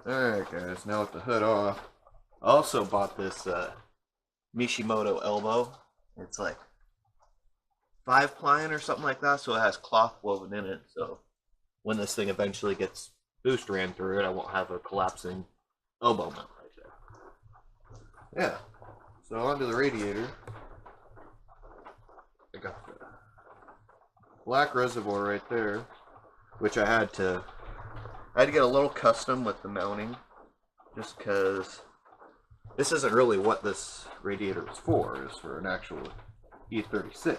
Alright guys, now with the hood off. I also bought this Mishimoto elbow. It's like 5 ply or something like that, so it has cloth woven in it. So when this thing eventually gets boost ran through it, I won't have a collapsing elbow mount right there. Yeah. So onto the radiator. I got the black reservoir right there, which I had to get a little custom with the mounting, just because this isn't really what this radiator is for. It's for an actual E36.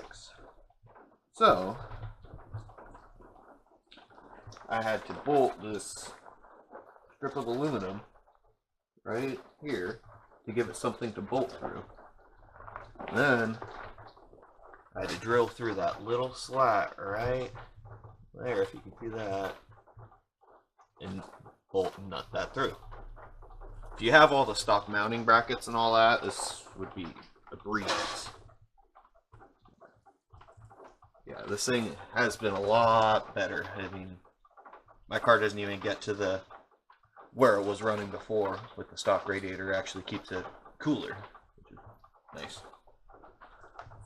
So I had to bolt this strip of aluminum right here to give it something to bolt through. And then I had to drill through that little slat right there, if you can see that, and bolt and nut that through. If you have all the stock mounting brackets and all that, this would be a breeze. Yeah, this thing has been a lot better. I mean, my car doesn't even get to where it was running before with the stock radiator. It actually keeps it cooler, which is nice.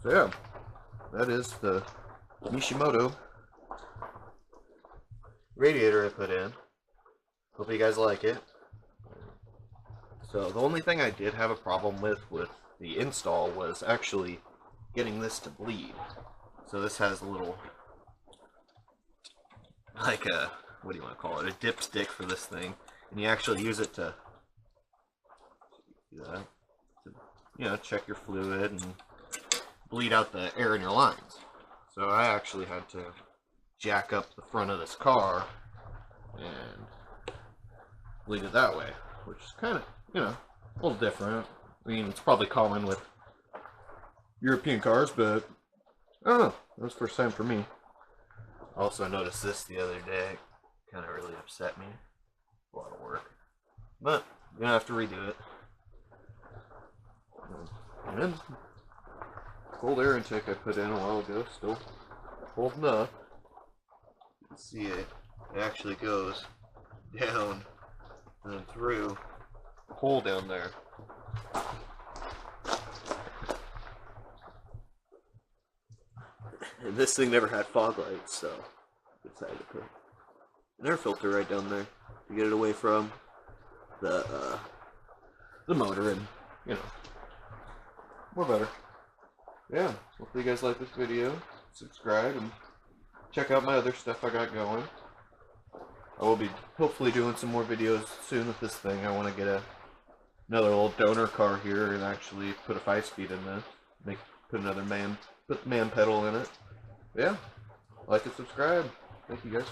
So yeah, that is the Mishimoto radiator I put in. Hope you guys like it. So the only thing I did have a problem with the install was actually getting this to bleed. So this has a little, like a, what do you want to call it, a dipstick for this thing, and you actually use it to check your fluid and bleed out the air in your lines. So I actually had to jack up the front of this car and bleed it that way, which is kind of, a little different. I mean, it's probably common with European cars, but I don't know. It was the first time for me. I also noticed this the other day. It kind of really upset me. A lot of work. But you're going to have to redo it. And then, cold air intake I put in a while ago, still holding up. You can see it. It actually goes down and then through the hole down there. And this thing never had fog lights, so I decided to put an air filter right down there to get it away from the motor, and more better. Yeah, hopefully you guys like this video. Subscribe and check out my other stuff I got going. I will be hopefully doing some more videos soon with this thing. I want to get another little donor car here and actually put a 5-speed in this. Put the man pedal in it. Yeah, like and subscribe. Thank you guys.